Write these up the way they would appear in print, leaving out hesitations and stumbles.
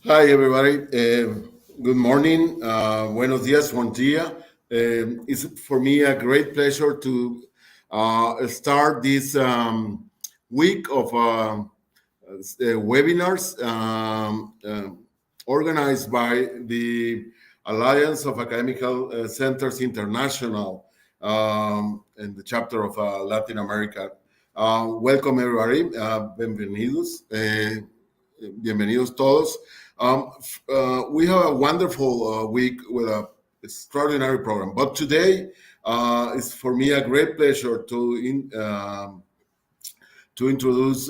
Hi, everybody. Good morning. Buenos días, buen día. It's for me a great pleasure to start this week of webinars organized by the Alliance of Academical Centers International and the chapter of Latin America. Welcome, everybody. Bienvenidos. Bienvenidos todos. We have a wonderful week with an extraordinary program. But today it's for me a great pleasure to introduce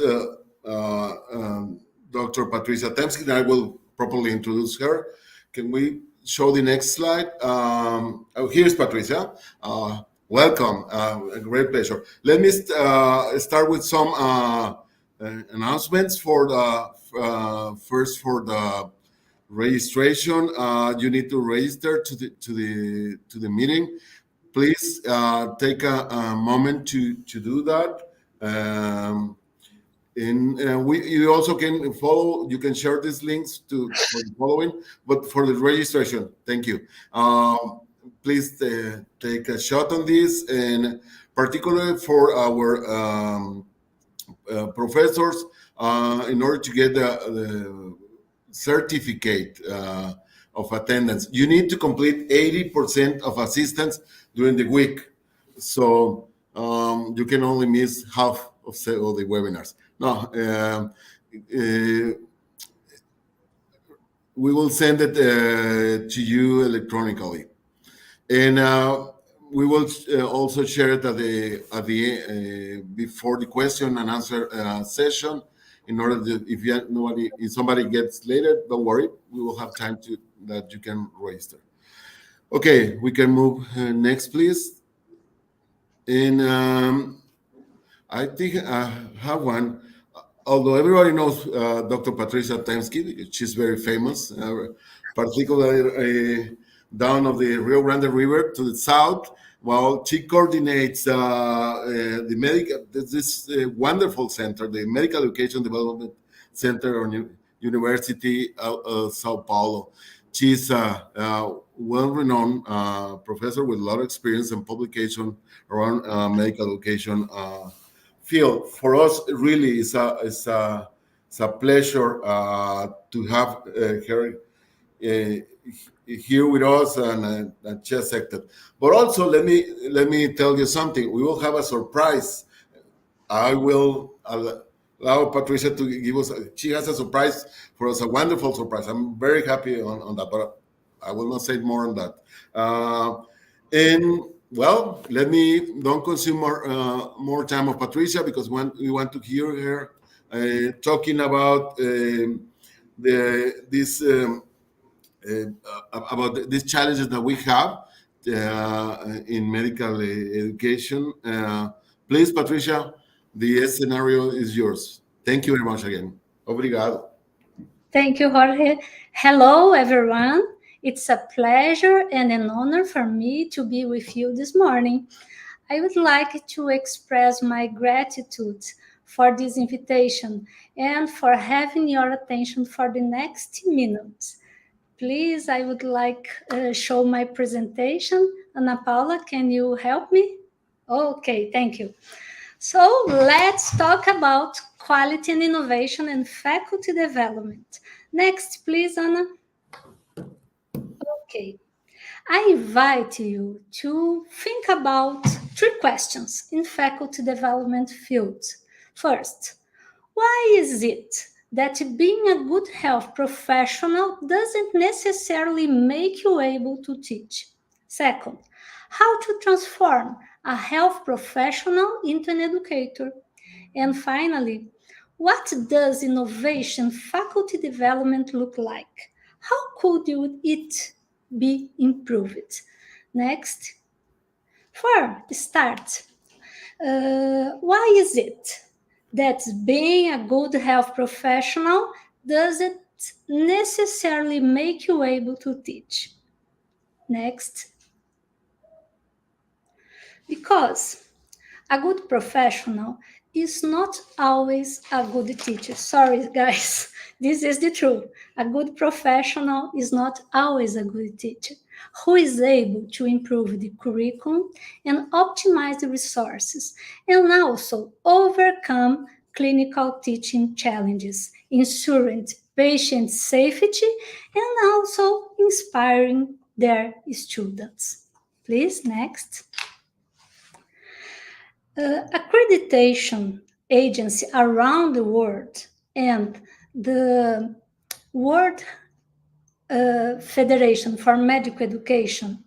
Dr. Patricia Tempski, and I will properly introduce her. Can we show the next slide? Here's Patricia. Welcome. A great pleasure. Let me start with some announcements for the first for the registration. You need to register to the meeting. Please take a moment to do that. And you also can follow. You can share these links for the following. But for the registration, thank you. Please take a shot on this, and particularly for our professors, in order to get the certificate of attendance, you need to complete 80% of assistance during the week. So you can only miss half of the webinars. No, we will send it to you electronically, and we will also share it at the before the question and answer session. In order to, if somebody gets later, don't worry, we will have time to that you can register. Okay, we can move next, please. And I think I have one. Although everybody knows Dr. Patricia Tempski, she's very famous, particularly down of the Rio Grande River to the south. Well, she coordinates the Medica, this wonderful center, the Medical Education Development Center on University of Sao Paulo. She's a well-renowned professor with a lot of experience and publication around medical education field. For us, really, it's a pleasure to have her here with us and just sector. But also, let me tell you something. We will have a surprise. I will allow Patricia to give us. She has a surprise for us, a wonderful surprise. I'm very happy on that, but I will not say more on that. And well, let me don't consume more time of Patricia, because we want to hear her talking about about these challenges that we have in medical education. Please, Patricia, the scenario is yours. Thank you very much again. Obrigado. Thank you, Jorge. Hello, everyone. It's a pleasure and an honor for me to be with you this morning. I would like to express my gratitude for this invitation and for having your attention for the next minutes. Please, I would like show my presentation. Ana Paula, can you help me? Okay, thank you. So let's talk about quality and innovation and faculty development. Next, please, Anna. Okay. I invite you to think about 3 questions in faculty development fields. First, why is it that being a good health professional doesn't necessarily make you able to teach? Second, how to transform a health professional into an educator? And finally, what does innovation faculty development look like? How could it be improved? Next, for start, why is it that being a good health professional doesn't necessarily make you able to teach? Next, because a good professional is not always a good teacher. Sorry, guys, this is the truth. A good professional is not always a good teacher who is able to improve the curriculum and optimize the resources, and also overcome clinical teaching challenges, ensuring patient safety and also inspiring their students. Please, next. Accreditation agency around the world and the World Federation for Medical Education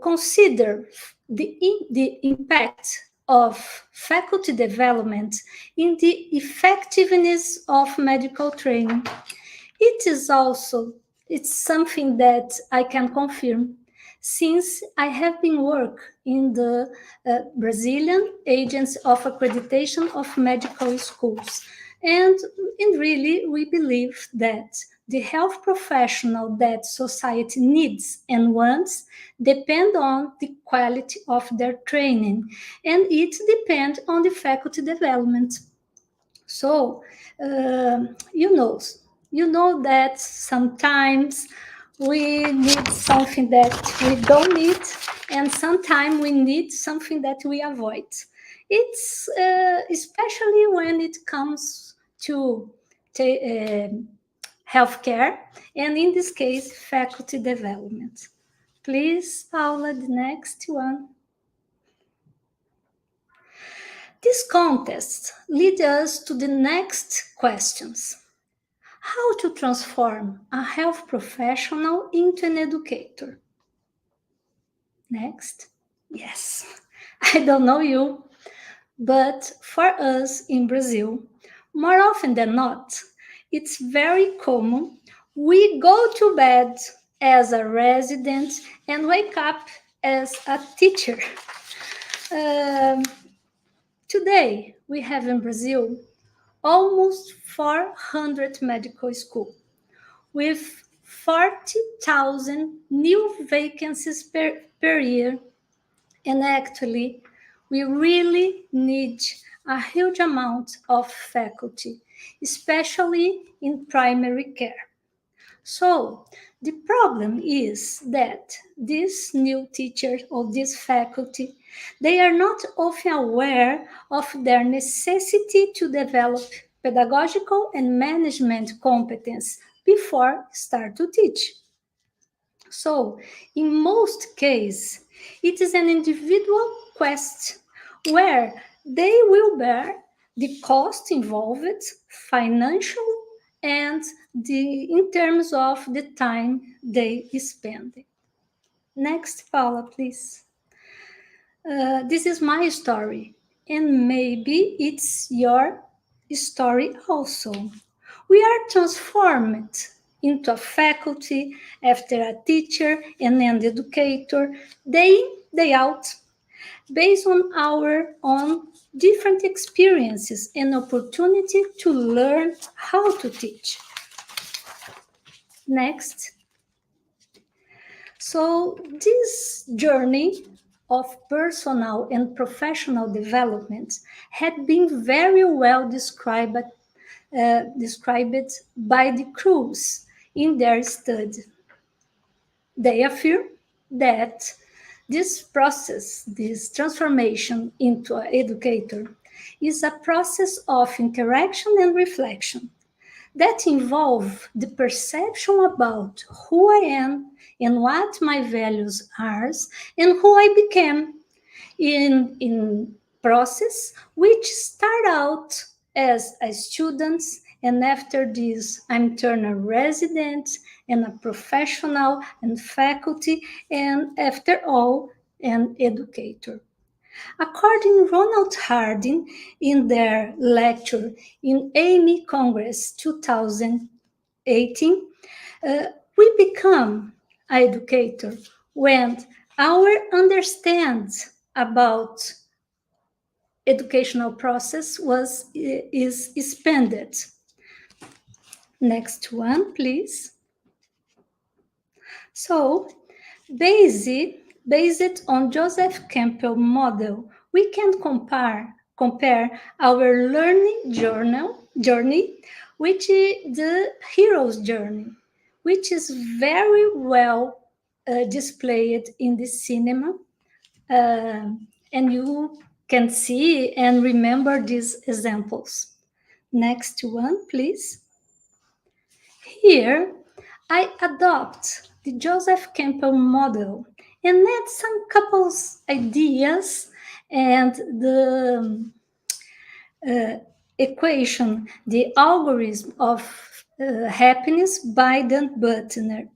consider the impact of faculty development in the effectiveness of medical training. It's something that I can confirm since I have been working in the Brazilian Agency of Accreditation of Medical Schools. And really, we believe that the health professional that society needs and wants depend on the quality of their training, and it depends on the faculty development. So, you know that sometimes we need something that we don't need, and sometimes we need something that we avoid. It's especially when it comes to healthcare, and in this case, faculty development. Please, Paula, the next one. This contest leads us to the next questions. How to transform a health professional into an educator? Next. Yes, I don't know you, but for us in Brazil, more often than not, it's very common we go to bed as a resident and wake up as a teacher. Today, we have in Brazil almost 400 medical schools with 40,000 new vacancies per year. And actually, we really need a huge amount of faculty, especially in primary care. So the problem is that these new teachers or this faculty, they are not often aware of their necessity to develop pedagogical and management competence before start to teach. So in most cases, it is an individual quest where they will bear the cost involved, financial and in terms of the time they spend. Next, Paula, please. This is my story, and maybe it's your story also. We are transformed into a faculty after a teacher and an educator, day in, day out, based on our own different experiences and opportunity to learn how to teach. Next. So this journey of personal and professional development had been very well described by the crews in their study. They affirm that this process, this transformation into an educator, is a process of interaction and reflection that involve the perception about who I am and what my values are and who I became in process which start out as a student, and after this I'm turned a resident and a professional and faculty, and after all an educator. According to Ronald Harding in their lecture in AME Congress 2018, we become an educator when our understanding about educational process is expanded. Next one, please. So, based on Joseph Campbell model, we can compare compare our learning journey with the hero's journey, which is very well displayed in the cinema. And you can see and remember these examples. Next one, please. Here, I adopt the Joseph Campbell model and add some couples ideas and the equation, the algorithm of happiness by Dan Butner.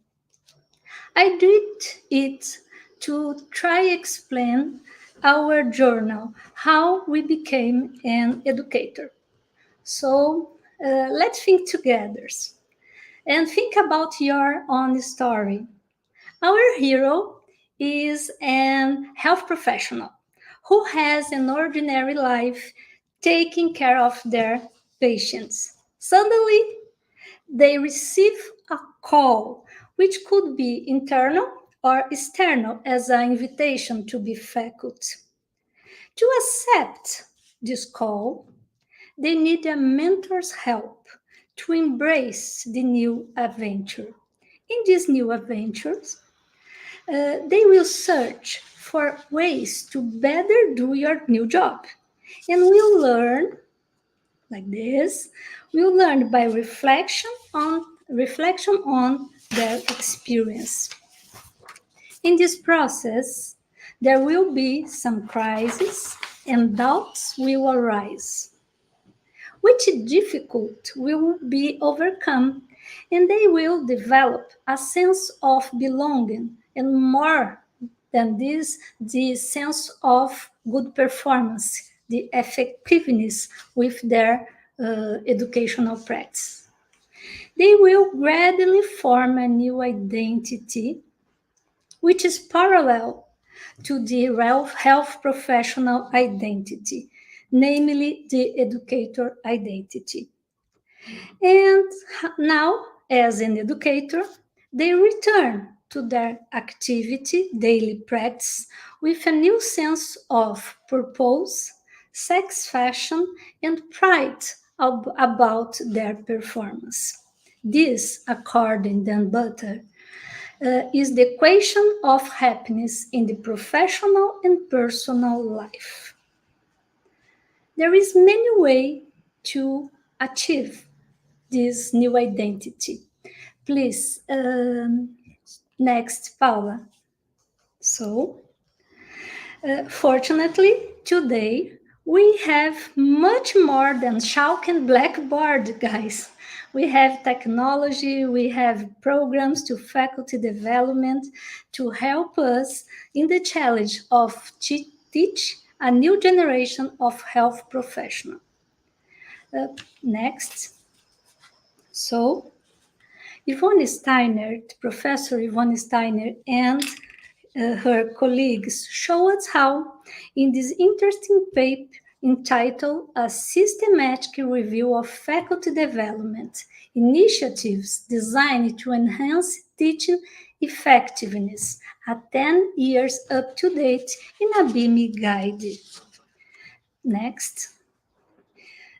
I did it to try explain our journal, how we became an educator. So let's think together and think about your own story. Our hero is an health professional who has an ordinary life taking care of their patients. Suddenly, they receive a call, which could be internal or external, as an invitation to be faculty. To accept this call, they need a mentor's help to embrace the new adventure. In these new adventures, they will search for ways to better do your new job. And we'll learn like this. We'll learn by reflection on their experience. In this process, there will be some crises and doubts will arise, which difficult will be overcome, and they will develop a sense of belonging, and more than this, the sense of good performance, the effectiveness with their educational practice. They will gradually form a new identity, which is parallel to the health professional identity, namely the educator identity. And now, as an educator, they return to their activity, daily practice, with a new sense of purpose, satisfaction, and pride about their performance. This, according to Dan Butner, is the equation of happiness in the professional and personal life. There is many ways to achieve this new identity. Please, next, Paula. So, fortunately, today we have much more than chalk and blackboard, guys. We have technology, we have programs to faculty development to help us in the challenge of teach a new generation of health professionals. Next. So, Yvonne Steiner, Professor Yvonne Steiner, and her colleagues show us how, in this interesting paper entitled A Systematic Review of Faculty Development, Initiatives Designed to Enhance Teaching Effectiveness, a 10 years up-to-date in a BIMI guide. Next.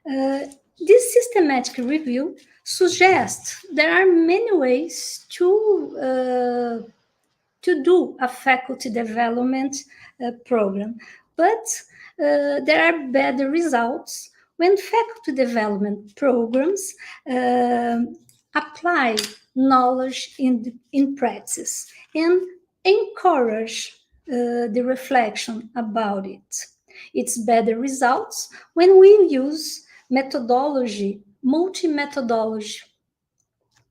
This systematic review suggests there are many ways to do a faculty development program, but there are better results when faculty development programs apply knowledge in practice and encourage the reflection about it. It's better results when we use methodology, multi-methodology,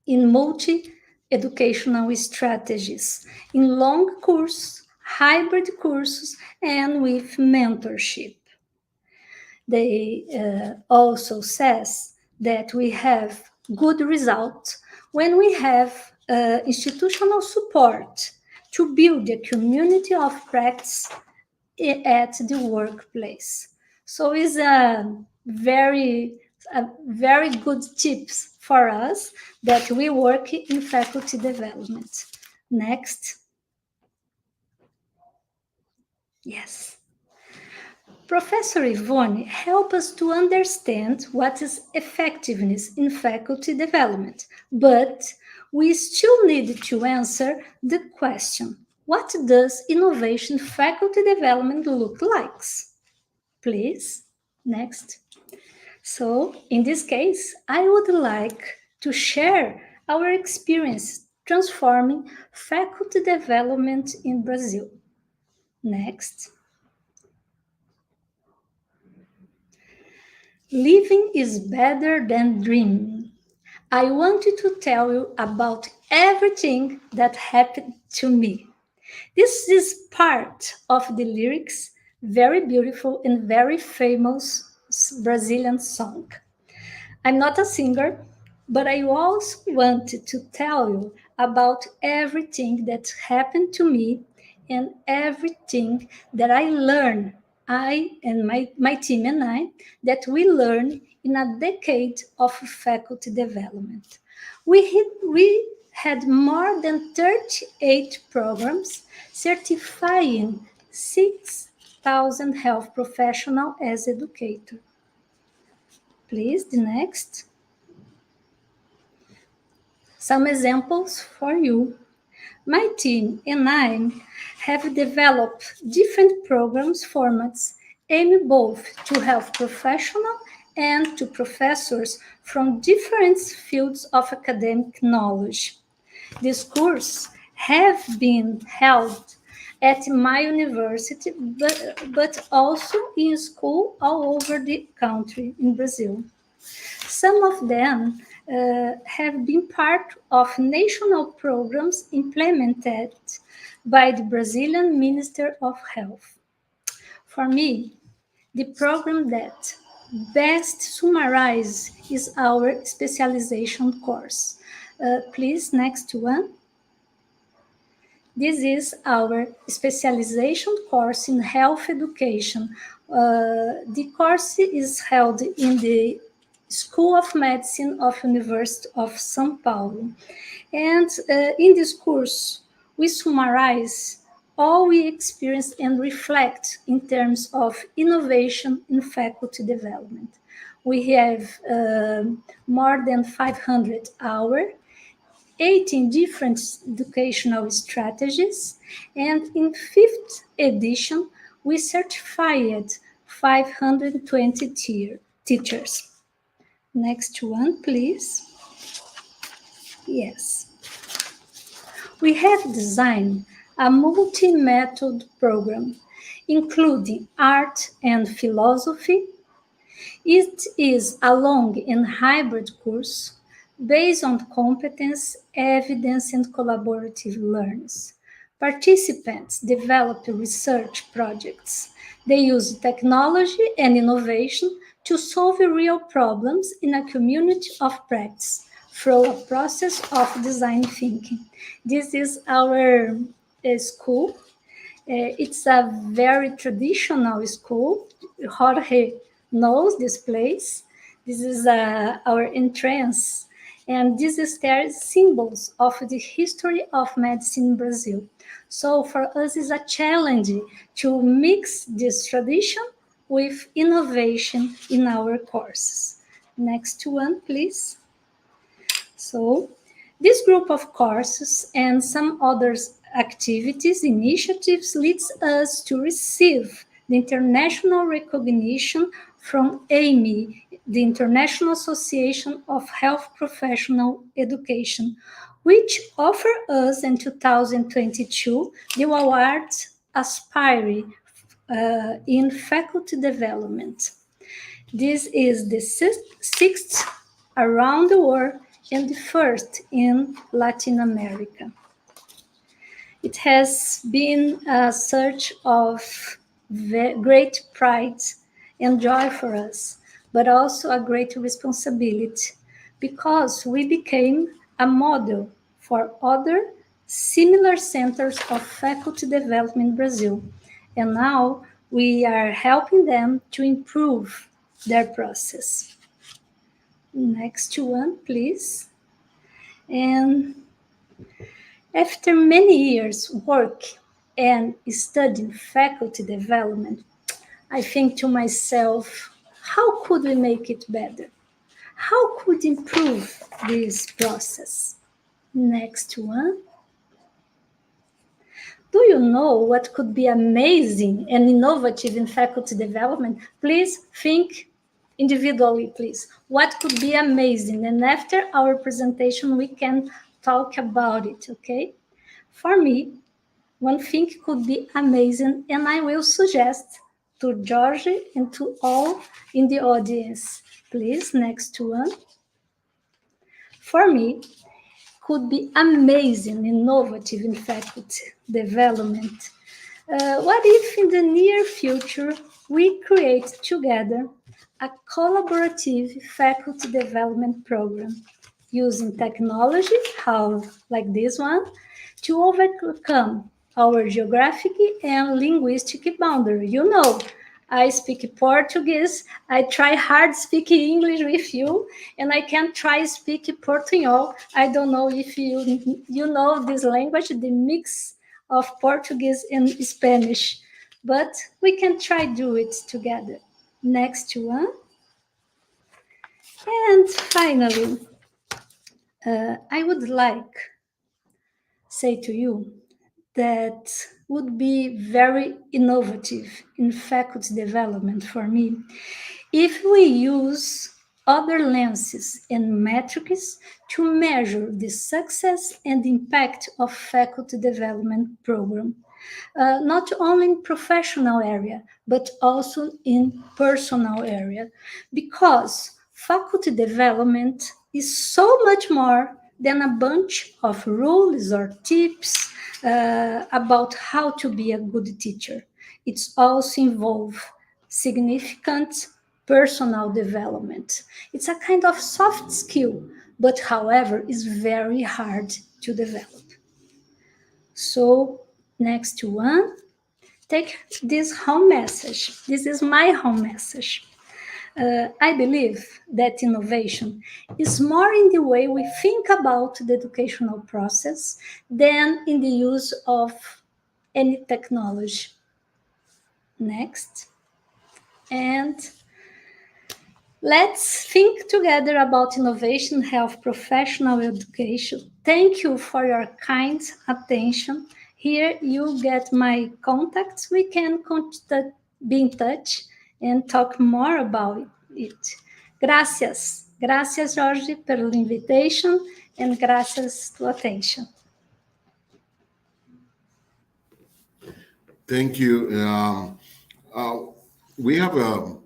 in multi-educational strategies, in long courses, hybrid courses, and with mentorship. They also says that we have good results when we have institutional support to build a community of practice at the workplace. So it's a very good tips for us that we work in faculty development. Next. Yes. Professor Yvonne helps us to understand what is effectiveness in faculty development, but we still need to answer the question, what does innovation faculty development look like? Please, next. So, in this case, I would like to share our experience transforming faculty development in Brazil. Next. Living is better than dreaming. I wanted to tell you about everything that happened to me. This is part of the lyrics, very beautiful and very famous Brazilian song. I'm not a singer, but I also wanted to tell you about everything that happened to me and everything that I learned, I and my team and I, that we learned in a decade of faculty development. We had more than 38 programs certifying 6,000 health professionals as educators. Please, the next. Some examples for you. My team and I have developed different programs formats aimed both to health professionals and to professors from different fields of academic knowledge. These courses have been held at my university, but also in school all over the country in Brazil. Some of them have been part of national programs implemented by the Brazilian Minister of Health. For me, the program that best summarizes is our specialization course. Please, next one. This is our specialization course in health education. The course is held in the School of Medicine of University of São Paulo. And in this course, we summarize all we experience and reflect in terms of innovation in faculty development. We have more than 500 hours, 18 different educational strategies, and in 5th edition, we certified 520 teachers. Next one, please. Yes. We have designed a multi-method program, including art and philosophy. It is a long and hybrid course based on competence, evidence, and collaborative learnings. Participants develop research projects. They use technology and innovation to solve real problems in a community of practice through a process of design thinking. This is our school. It's a very traditional school. Jorge knows this place. This is our entrance. And this is their symbols of the history of medicine in Brazil. So for us, it's a challenge to mix this tradition with innovation in our courses. Next one, please. So this group of courses and some other activities, initiatives leads us to receive the international recognition from AME, the International Association of Health Professional Education, which offered us in 2022 the award Aspire in Faculty Development. This is the sixth around the world and the first in Latin America. It has been a search of great pride and joy for us, but also a great responsibility, because we became a model for other similar centers of faculty development in Brazil. And now we are helping them to improve their process. Next one, please. And after many years work and studying faculty development, I think to myself, how could we make it better? How could improve this process? Next one. Do you know what could be amazing and innovative in faculty development? Please think individually, please. What could be amazing? And after our presentation, we can talk about it, okay? For me, one thing could be amazing, and I will suggest to George and to all in the audience. Please, next one. For me, could be amazing, innovative in faculty development. What if in the near future we create together a collaborative faculty development program using technology, how like this one, to overcome our geographic and linguistic boundary. You know, I speak Portuguese. I try hard speaking English with you, and I can try speak Portuñol. I don't know if you know this language, the mix of Portuguese and Spanish, but we can try do it together. Next one. And finally, I would like say to you that would be very innovative in faculty development for me if we use other lenses and metrics to measure the success and impact of faculty development program, not only in professional area, but also in personal area, because faculty development is so much more than a bunch of rules or tips about how to be a good teacher. It's also involve significant personal development. It's a kind of soft skill, but however, is very hard to develop. So next one, take this home message. This is my home message. I believe that innovation is more in the way we think about the educational process than in the use of any technology. Next. And let's think together about innovation, health, professional education. Thank you for your kind attention. Here you get my contacts. We can be in touch and talk more about it. Gracias. Gracias, Jorge, pela invitation, and gracias to attention. Thank you. We have a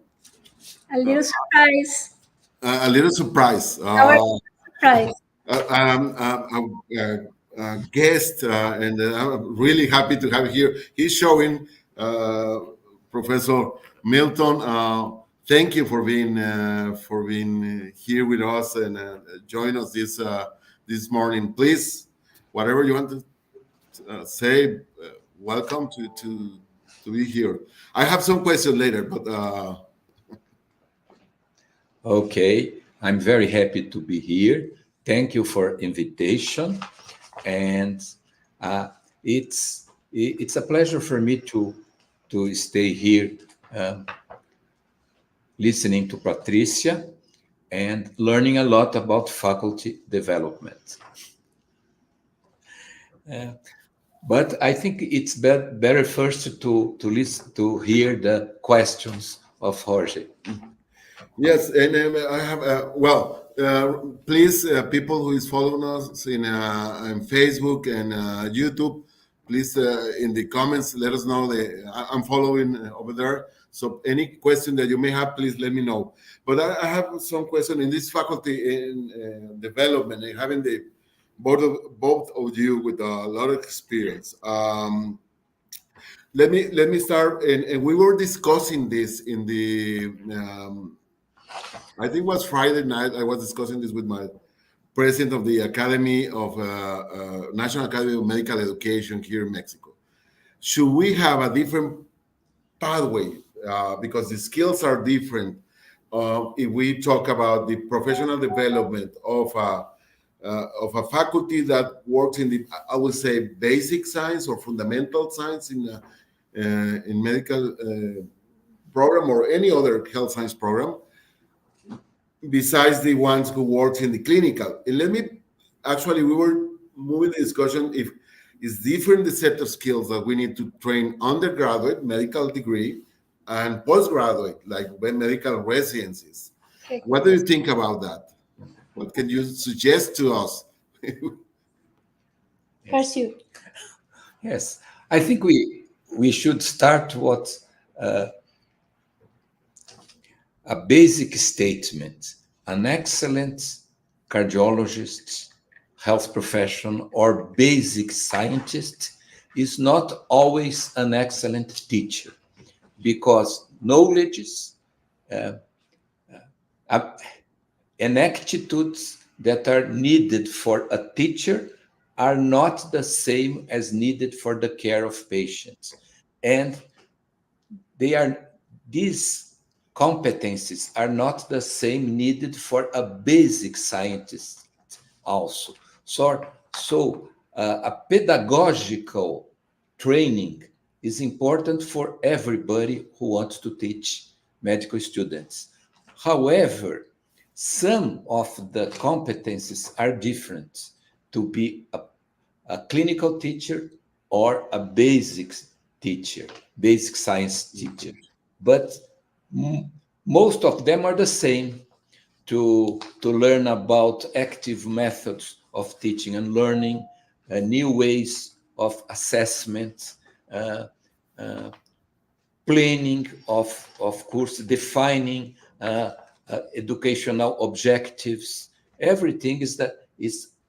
little surprise. A little surprise. Surprise. A guest, and I'm really happy to have here. He's showing Professor Milton. Thank you for being here with us and join us this morning. Please, whatever you want to say, welcome to be here. I have some questions later, but okay, I'm very happy to be here. Thank you for invitation, and it's a pleasure for me to stay here, listening to Patricia and learning a lot about faculty development. But I think it's better first to listen to hear the questions of Jorge. Yes, and I have please, people who is following us in Facebook and YouTube, please in the comments let us know I'm following over there. So any question that you may have, please let me know. But I have some question in this faculty in development and having the both of you with a lot of experience. Let me start, and we were discussing this in the I think it was Friday night. I was discussing this with my president of the Academy of National Academy of Medical Education here in Mexico. Should we have a different pathway because the skills are different? If we talk about the professional development of a faculty that works in the, I would say, basic science or fundamental science in medical program or any other health science program, besides the ones who work in the clinical. And we were moving the discussion if it's different the set of skills that we need to train undergraduate medical degree and postgraduate, like medical residencies. What do you think about that? What can you suggest to us? Pursue. Yes, I think we should start what a basic statement. An excellent cardiologist, health professional, or basic scientist is not always an excellent teacher, because knowledge and attitudes that are needed for a teacher are not the same as needed for the care of patients. And these competencies are not the same needed for a basic scientist also. So a pedagogical training is important for everybody who wants to teach medical students. However, some of the competencies are different to be a clinical teacher or a basic teacher, basic science teacher. But most of them are the same, to learn about active methods of teaching and learning, new ways of assessment, planning of course, defining educational objectives.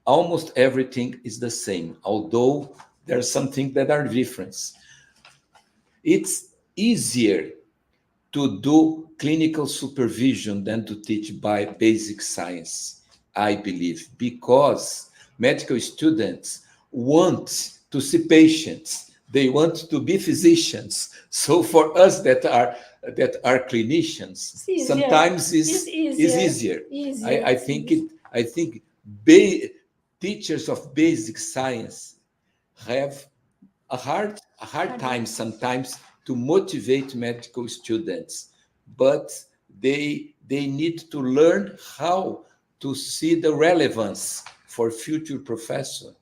Almost everything is the same, although there are some things that are different. It's easier to do clinical supervision than to teach by basic science, I believe, because medical students want to see patients. They want to be physicians. So for us that are clinicians, sometimes is easier. I think teachers of basic science have a hard time sometimes to motivate medical students, but they need to learn how to see the relevance for future profession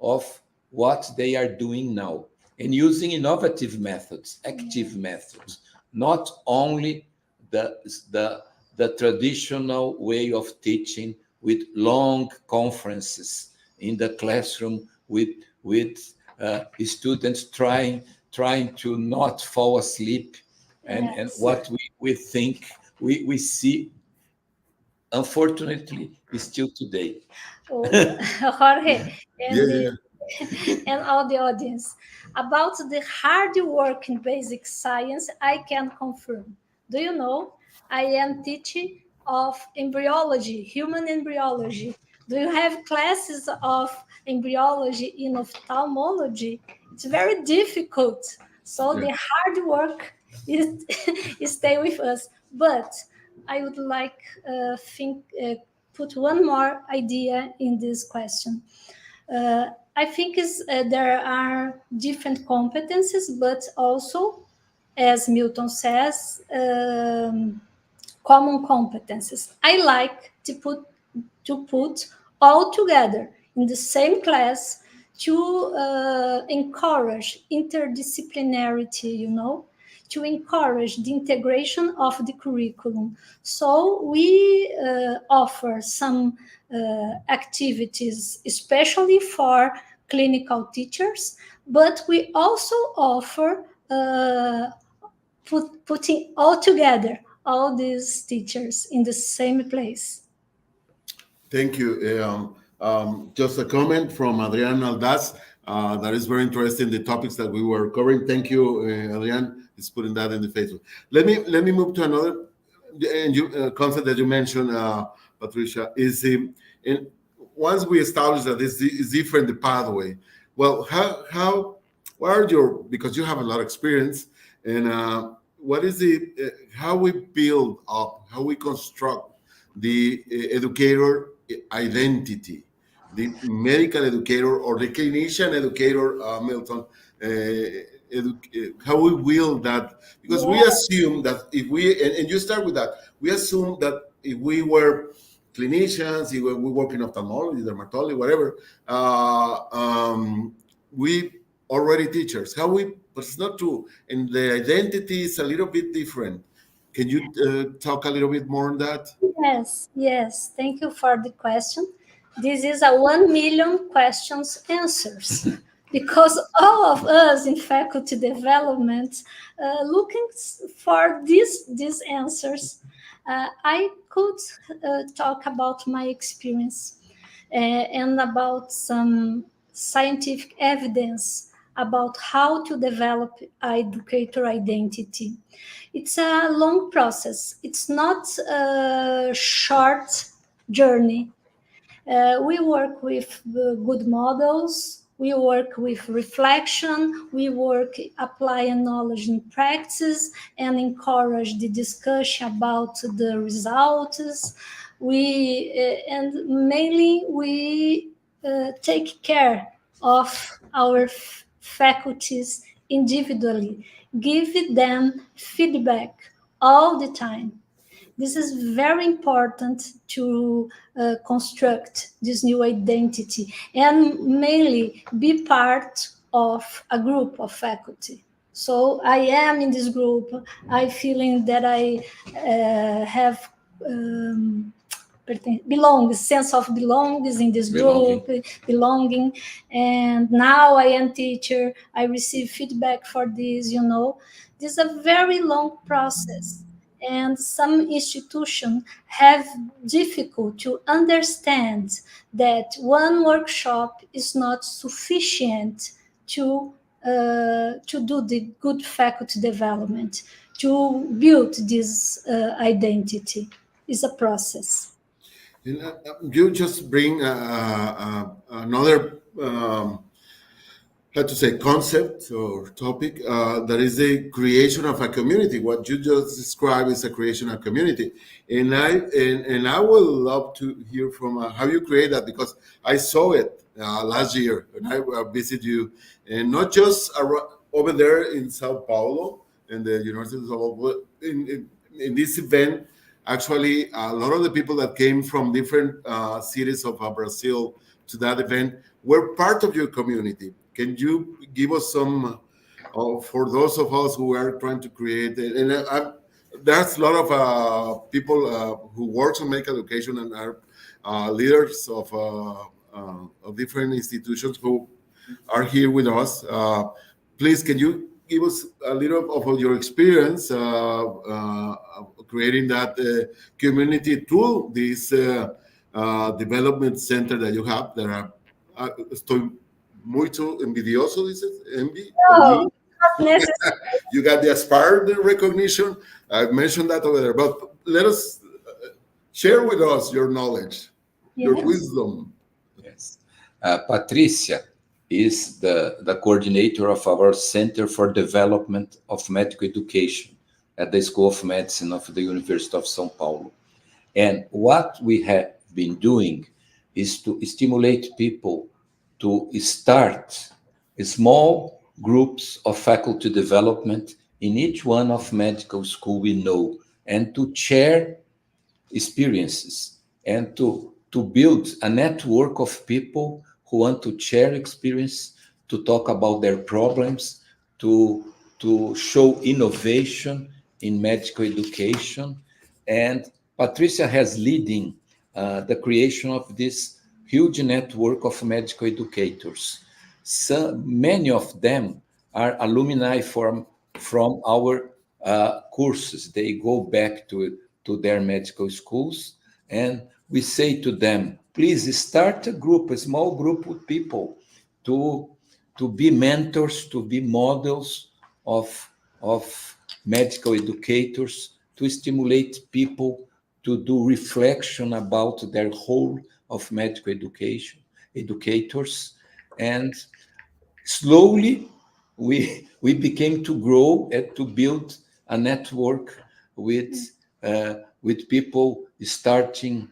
of what they are doing now, and using innovative methods, active methods, not only the traditional way of teaching with long conferences in the classroom with students trying to not fall asleep, and what we think we see, unfortunately, is still today. Jorge, and all the audience, about the hard work in basic science, I can confirm. Do you know, I am teaching of embryology, human embryology. Do you have classes of embryology in ophthalmology? It's very difficult. So the hard work is stay with us. But I would like put one more idea in this question. I think there are different competencies, but also, as Milton says, common competencies. I like to put all together in the same class to encourage interdisciplinarity, to encourage the integration of the curriculum. So we offer some activities, especially for clinical teachers, but we also offer putting all together all these teachers in the same place. Thank you. Just a comment from Adrian Aldaz. That is very interesting, the topics that we were covering. Thank you, Adrian, is putting that in the Facebook. Let me move to another concept that you mentioned, Patricia, is once we establish that this is different, the pathway, well, what are because you have a lot of experience, and what is how we build up, how we construct the educator identity, the medical educator or the clinician educator, Milton, how we will that, because we assume that if we, and you start with that, we assume that if we were clinicians, if we work in ophthalmology, dermatology, whatever, we already teachers. How we, but it's not true. And the identity is a little bit different. Can you talk a little bit more on that? Yes. Thank you for the question. This is a 1 million questions answers because all of us in faculty development looking for these answers. I could talk about my experience and about some scientific evidence about how to develop educator identity. It's a long process. It's not a short journey. We work with good models. We work with reflection. We work applying knowledge in practice and encourage the discussion about the results. And mainly we take care of our faculties individually, give them feedback all the time. This is very important to construct this new identity and mainly be part of a group of faculty. So I am in this group. I feeling that I have sense of belongs in this group, belonging. And now I am teacher. I receive feedback for this. This is a very long process. And some institutions have difficult to understand that one workshop is not sufficient to do the good faculty development, to build this identity. Is a process. You just bring another how to say concept or topic that is the creation of a community. What you just described is a creation of community, and I would love to hear from how you create that, because I saw it last year when I visited you, and not just over there in Sao Paulo in the University of Sao Paulo. In this event, actually, a lot of the people that came from different cities of Brazil to that event were part of your community. Can you give us some, for those of us who are trying to create, and there's a lot of people who work on medical education and are leaders of different institutions who are here with us. Please, can you give us a little of your experience creating that community through this development center that you have? There are, estoy muito envidioso, dices, envy. No, not necessary. You got the Aspire recognition. I mentioned that over there, but let us share with us your knowledge, your wisdom. Yes. Patricia is the coordinator of our Center for Development of Medical Education at the School of Medicine of the University of São Paulo. And what we have been doing is to stimulate people to start small groups of faculty development in each one of medical school we know, and to share experiences and to build a network of people who want to share experience, to talk about their problems, to show innovation in medical education. And Patricia has leading the creation of this huge network of medical educators. Many of them are alumni from our courses. They go back to their medical schools, and we say to them, please start a group, a small group of people to be mentors, to be models of medical educators, to stimulate people to do reflection about their whole of medical educators. And slowly we became to grow and to build a network with people starting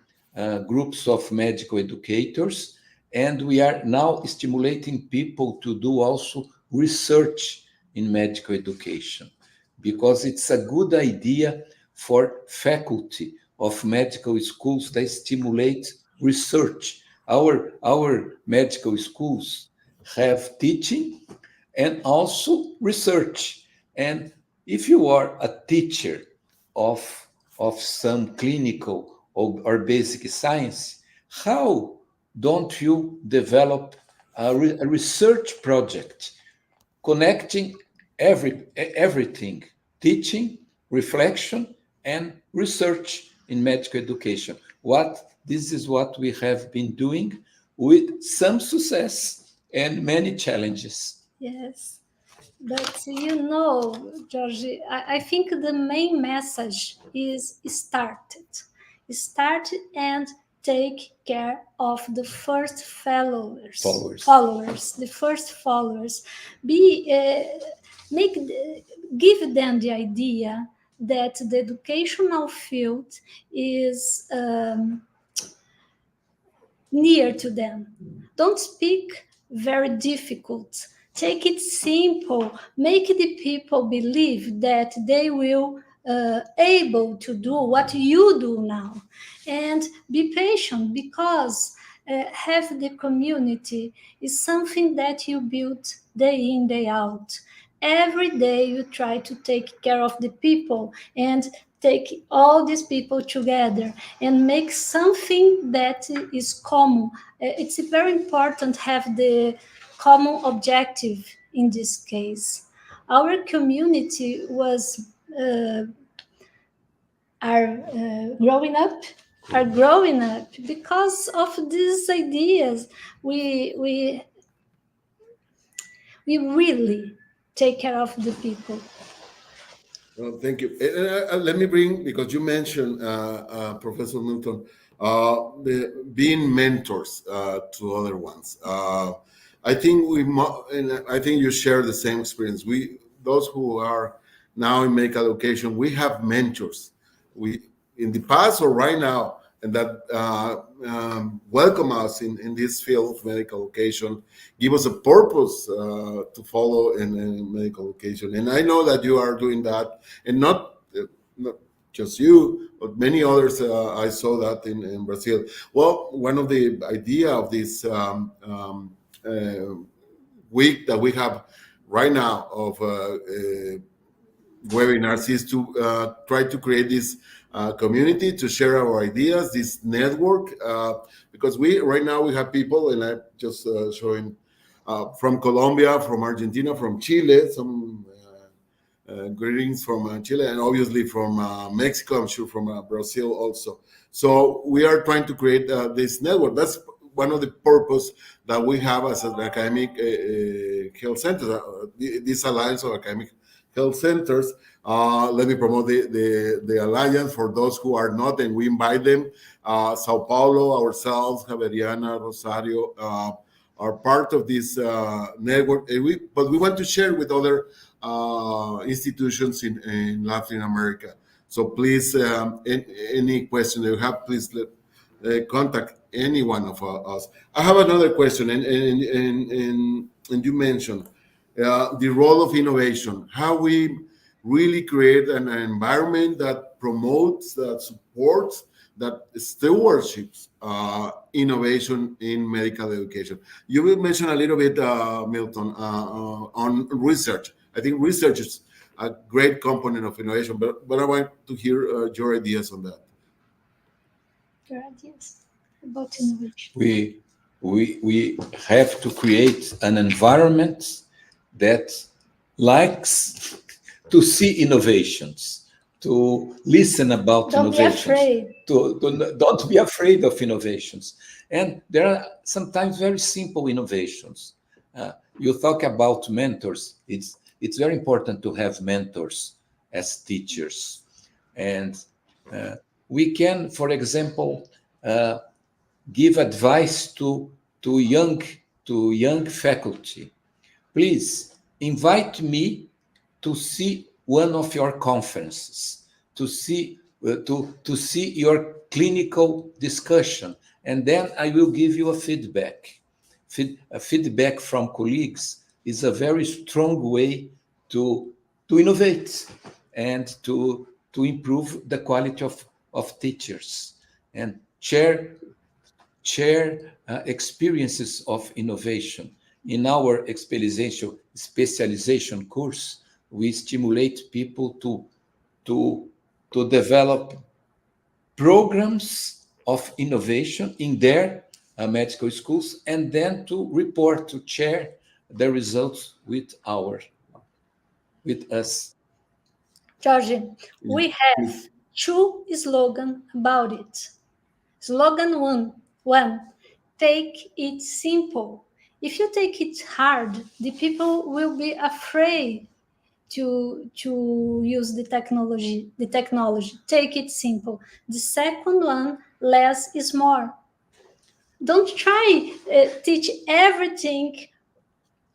groups of medical educators. And we are now stimulating people to do also research in medical education, because it's a good idea for faculty of medical schools that stimulate research. Our medical schools have teaching and also research. And if you are a teacher of some clinical or basic science, how don't you develop a research project connecting everything, teaching, reflection, and research in medical education? This is what we have been doing with some success and many challenges. Yes. But Jorge, I think the main message is start it. Start and take care of the first followers, the first followers. Give them the idea that the educational field is near to them. Don't speak very difficult. Take it simple. Make the people believe that they will able to do what you do now, and be patient, because have the community is something that you build day in, day out. Every day you try to take care of the people and take all these people together and make something that is common. It's very important to have the common objective in this case. Our community was growing up because of these ideas. We really take care of the people. Well, thank you. Let me bring, because you mentioned, Professor Milton, being mentors to other ones. I think and I think you share the same experience. Those who are now in medical education, we have mentors. We, in the past or right now, and that welcome us in this field of medical education, give us a purpose to follow in medical education. And I know that you are doing that, and not just you, but many others. I saw that in Brazil. Well, one of the idea of this week that we have right now of webinars is to try to create this community, to share our ideas, this network, because right now we have people, and I'm just showing from Colombia, from Argentina, from Chile, some greetings from Chile, and obviously from Mexico, I'm sure from Brazil also. So we are trying to create this network. That's one of the purpose that we have as an academic health center, this alliance of academic health centers. Let me promote the alliance for those who are not, and we invite them. Sao Paulo, ourselves, Javeriana, Rosario, are part of this network, but we want to share with other institutions in Latin America. So please, any question you have, please contact any one of us. I have another question, and you mentioned the role of innovation, how we really create an environment that promotes, that supports, that stewardships innovation in medical education. You will mention a little bit, Milton, on research. I think research is a great component of innovation, but I want to hear your ideas on that. Your ideas about innovation. We have to create an environment that likes to see innovations, to listen about innovations. Don't be afraid of innovations. And there are sometimes very simple innovations. You talk about mentors. It's very important to have mentors as teachers. And we can, for example, give advice to young faculty. Please invite me to see one of your conferences, to see your clinical discussion, and then I will give you a feedback. A feedback from colleagues is a very strong way to innovate and to improve the quality of teachers and share experiences of innovation. In our specialization course, we stimulate people to develop programs of innovation in their medical schools, and then to report, to share the results with us. Jorge, we have two slogans about it. Slogan one, take it simple. If you take it hard, the people will be afraid to use the technology. Take it simple. The second one, less is more. Don't try teach everything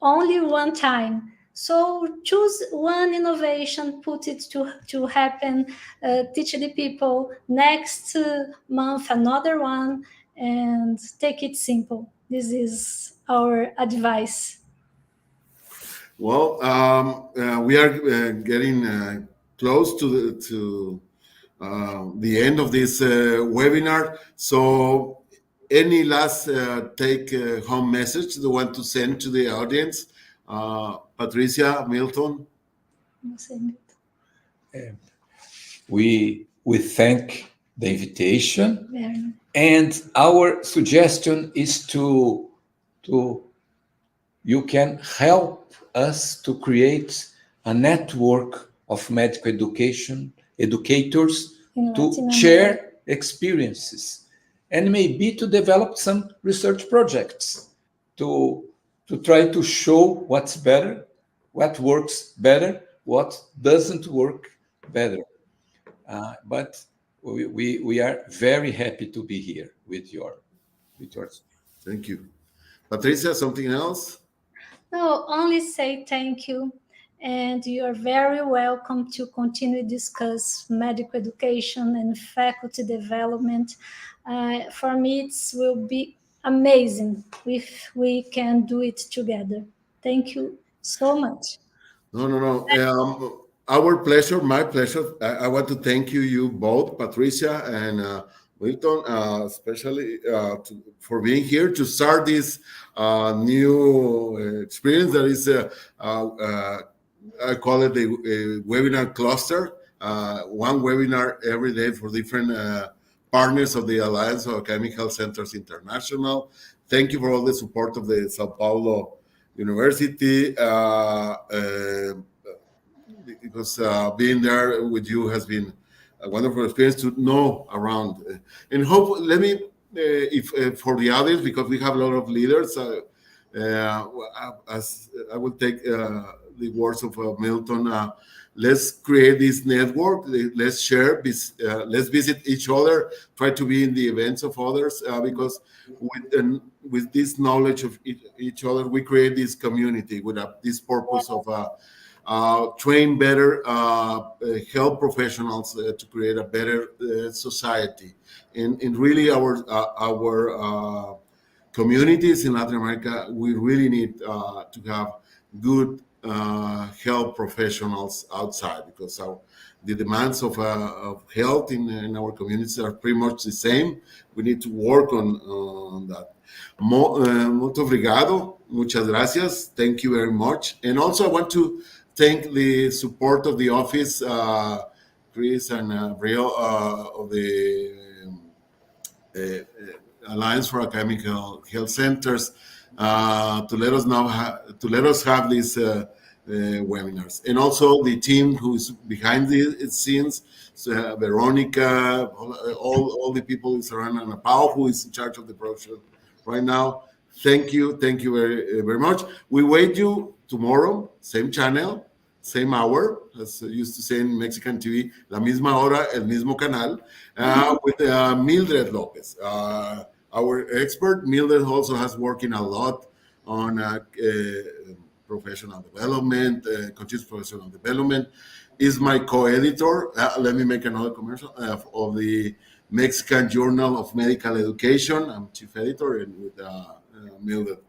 only one time. So choose one innovation, put it to happen, teach the people next month another one, and take it simple. This is our advice. Well, we are getting close to the end of this webinar. So, any last take-home message you want to send to the audience? Patricia, Milton? We thank the invitation, and our suggestion is to you can help us to create a network of medical educators to share experiences, and maybe to develop some research projects to try to show what's better, what works better, what doesn't work better. But we are very happy to be here with yours. Thank you. Patricia, something else? No, only say thank you. And you are very welcome to continue to discuss medical education and faculty development. For me, it will be amazing if we can do it together. Thank you so much. No. Our pleasure, my pleasure. I want to thank you both, Patricia and Milton, especially for being here to start this new experience. That is, I call it a webinar cluster. One webinar every day for different partners of the Alliance of Academic Health Centers International. Thank you for all the support of the Sao Paulo University. Because being there with you has been a wonderful experience to know around. And hope, let me, if for the audience, because we have a lot of leaders, as I will take the words of Milton, let's create this network, let's share, let's visit each other, try to be in the events of others, because with this knowledge of each other, we create this community with this purpose of train better health professionals to create a better society. And really our communities in Latin America, we really need to have good health professionals outside, because the demands of health in our communities are pretty much the same. We need to work on that. Muito obrigado. Muchas gracias. Thank you very much. And also I want to thank the support of the office, Chris and Rio of the Alliance for Academic Health Centers to let us have these webinars, and also the team who's behind the scenes, Veronica, all the people surrounding, and Paulo, who is in charge of the production right now. Thank you very, very much. We wait you tomorrow, same channel, same hour, as I used to say in Mexican TV, la misma hora, el mismo canal, with Mildred Lopez, our expert. Mildred also has working a lot on professional development, continuous professional development, is my co-editor. Let me make another commercial of the Mexican Journal of Medical Education. I'm chief editor, and with Mildred.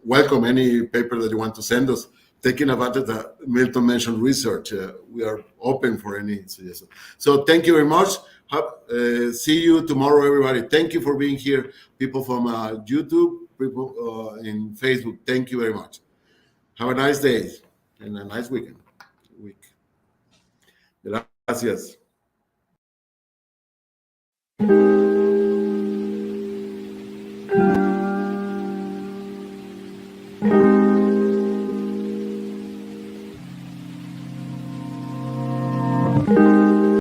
Welcome any paper that you want to send us. taking advantage that Milton mentioned research. We are open for any suggestions. So thank you very much. See you tomorrow, everybody. Thank you for being here. People from YouTube, people in Facebook. Thank you very much. Have a nice day and a nice week. Gracias.